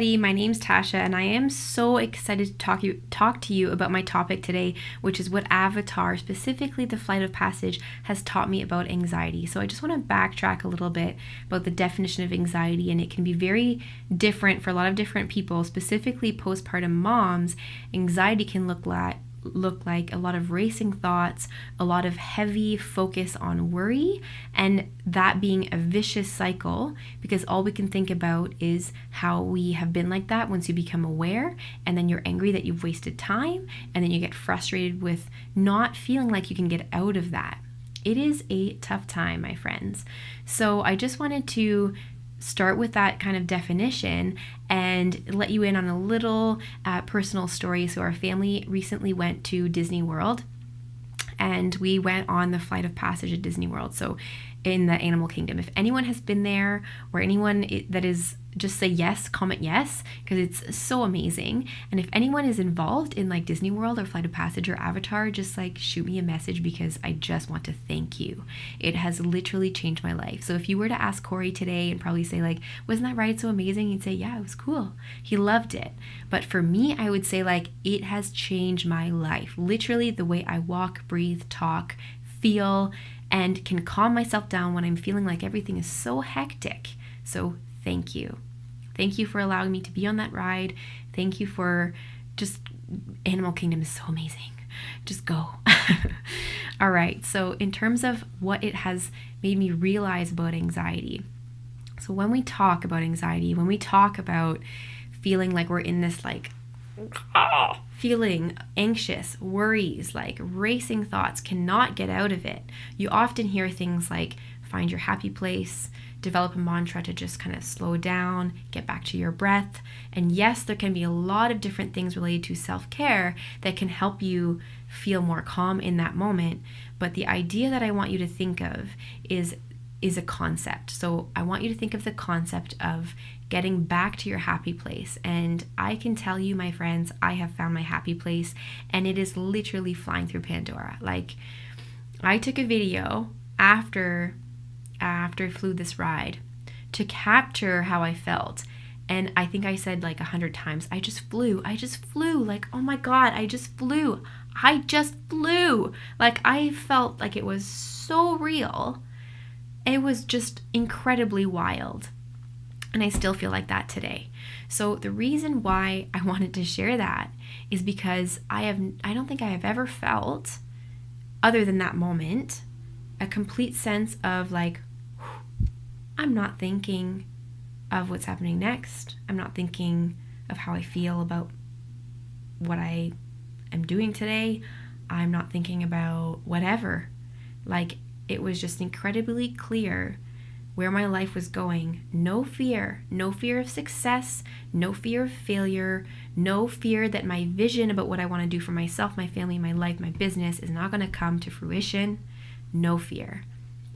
My name's Tasha, and I am so excited to talk to you about my topic today, which is what Avatar, specifically the Flight of Passage, has taught me about anxiety. So I just want to backtrack a little bit about the definition of anxiety, and it can be very different for a lot of different people. Specifically, postpartum moms, anxiety can look like a lot of racing thoughts, a lot of heavy focus on worry, and that being a vicious cycle because all we can think about is how we have been like that once you become aware, and then you're angry that you've wasted time, and then you get frustrated with not feeling like you can get out of that. It is a tough time, my friends. So I just wanted to start with that kind of definition and let you in on a little personal story. So our family recently went to Disney World, and we went on the Flight of Passage at Disney World. So in the animal kingdom, if anyone has been there or anyone that is, just say yes, comment yes, because it's so amazing. And if anyone is involved in like Disney World or Flight of Passage or Avatar, just like shoot me a message because I just want to thank you. It has literally changed my life. So if you were to ask Corey today and probably say like, wasn't that ride so amazing? He'd say, yeah, it was cool. He loved it. But for me, I would say like, it has changed my life. Literally the way I walk, breathe, talk, feel, and can calm myself down when I'm feeling like everything is so hectic. So thank you. Thank you for allowing me to be on that ride. Thank you for just, Animal Kingdom is so amazing. Just go. All right. So in terms of what it has made me realize about anxiety. So when we talk about anxiety, when we talk about feeling like we're in this like feeling anxious, worries, like racing thoughts, cannot get out of it, you often hear things like find your happy place, develop a mantra to just kind of slow down, get back to your breath. And yes, there can be a lot of different things related to self-care that can help you feel more calm in that moment. But the idea that I want you to think of is a concept. So I want you to think of the concept of getting back to your happy place. And I can tell you, my friends, I have found my happy place, and it is literally flying through Pandora. Like, I took a video after I flew this ride to capture how I felt. And I think I said like 100 times, I just flew. Like, oh my God, I just flew. Like, I felt like it was so real. It was just incredibly wild. And I still feel like that today. So the reason why I wanted to share that is because I don't think I have ever felt, other than that moment, a complete sense of like, I'm not thinking of what's happening next. I'm not thinking of how I feel about what I am doing today. I'm not thinking about whatever. Like, it was just incredibly clear where my life was going. No fear of success, no fear of failure, no fear that my vision about what I want to do for myself, my family, my life, my business is not going to come to fruition. No fear.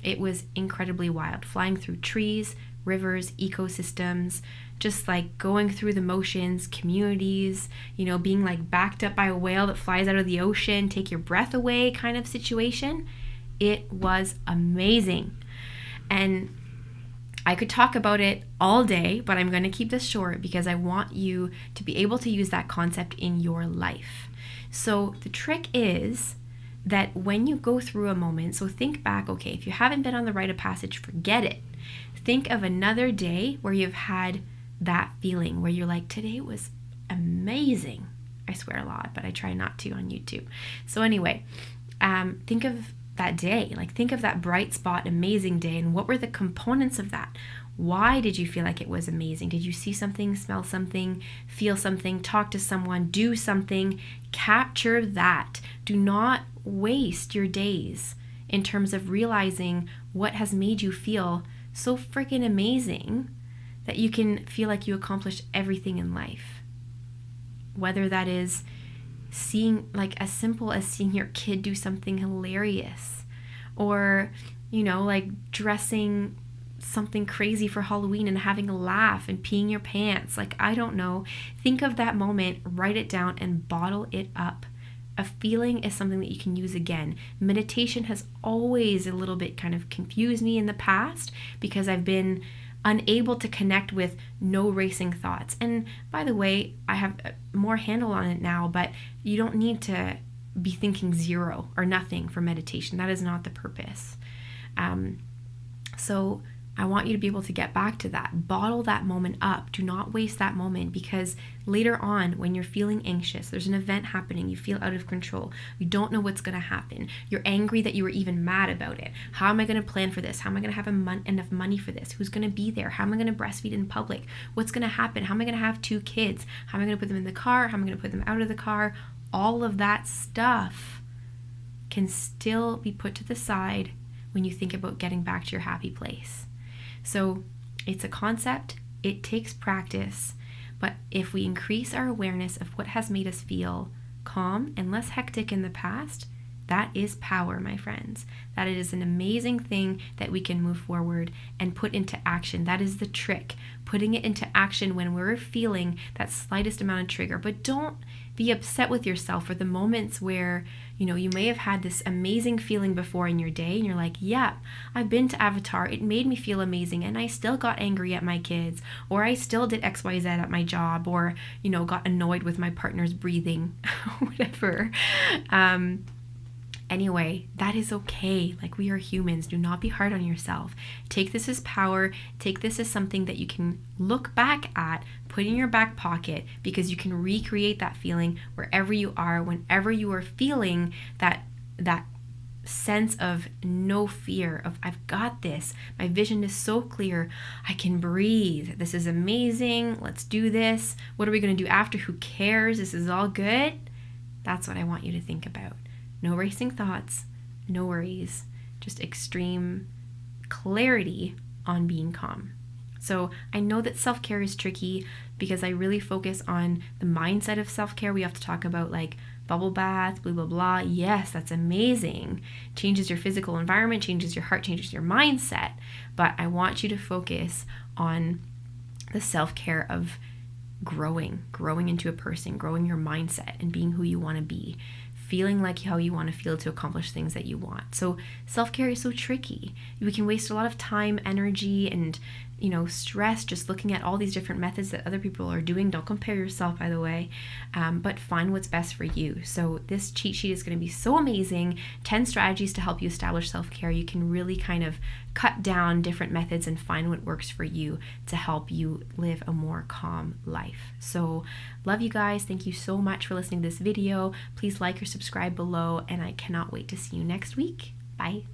It was incredibly wild, flying through trees, rivers, ecosystems, just like going through the motions, communities, being like backed up by a whale that flies out of the ocean, take your breath away kind of situation. It was amazing. And I could talk about it all day, but I'm going to keep this short because I want you to be able to use that concept in your life. So the trick is that when you go through a moment, so think back, okay, if you haven't been on the rite of passage, forget it. Think of another day where you've had that feeling where you're like, today was amazing. I swear a lot, but I try not to on YouTube. So anyway, think of that day, like think of that bright spot, amazing day, and what were the components of that? Why did you feel like it was amazing? Did you see something, smell something, feel something, talk to someone, do something? Capture that. Do not waste your days in terms of realizing what has made you feel so freaking amazing that you can feel like you accomplished everything in life. Whether that is seeing, like, as simple as seeing your kid do something hilarious, or like dressing something crazy for Halloween and having a laugh and peeing your pants. Like, I don't know. Think of that moment, write it down, and bottle it up. A feeling is something that you can use again. Meditation has always a little bit kind of confused me in the past because I've been unable to connect with no racing thoughts. And by the way, I have more handle on it now, but you don't need to be thinking zero or nothing for meditation. That is not the purpose. So I want you to be able to get back to that. Bottle that moment up. Do not waste that moment, because later on, when you're feeling anxious, there's an event happening, you feel out of control, you don't know what's going to happen, you're angry that you were even mad about it. How am I going to plan for this? How am I going to have enough money for this? Who's going to be there? How am I going to breastfeed in public? What's going to happen? How am I going to have 2 kids? How am I going to put them in the car? How am I going to put them out of the car? All of that stuff can still be put to the side when you think about getting back to your happy place. So it's a concept, it takes practice, but if we increase our awareness of what has made us feel calm and less hectic in the past, that is power, my friends. That is an amazing thing that we can move forward and put into action. That is the trick, putting it into action when we're feeling that slightest amount of trigger. But don't be upset with yourself for the moments where, you may have had this amazing feeling before in your day and you're like, yeah, I've been to Avatar, it made me feel amazing, and I still got angry at my kids, or I still did XYZ at my job, or, got annoyed with my partner's breathing, whatever. Anyway, that is okay. Like, we are humans. Do not be hard on yourself. Take this as power. Take this as something that you can look back at, put in your back pocket, because you can recreate that feeling wherever you are, whenever you are feeling that sense of no fear, of I've got this. My vision is so clear. I can breathe. This is amazing. Let's do this. What are we going to do after? Who cares? This is all good. That's what I want you to think about. No racing thoughts, no worries, just extreme clarity on being calm. So I know that self-care is tricky because I really focus on the mindset of self-care. We have to talk about like bubble bath, blah, blah, blah. Yes, that's amazing. Changes your physical environment, changes your heart, changes your mindset. But I want you to focus on the self-care of growing into a person, growing your mindset and being who you want to be, feeling like how you want to feel to accomplish things that you want. So self-care is so tricky. We can waste a lot of time, energy, and stress just looking at all these different methods that other people are doing. Don't compare yourself, by the way, but find what's best for you. So this cheat sheet is going to be so amazing. 10 strategies to help you establish self-care. You can really kind of cut down different methods and find what works for you to help you live a more calm life. So love you guys. Thank you so much for listening to this video. Please like or subscribe below, and I cannot wait to see you next week. Bye.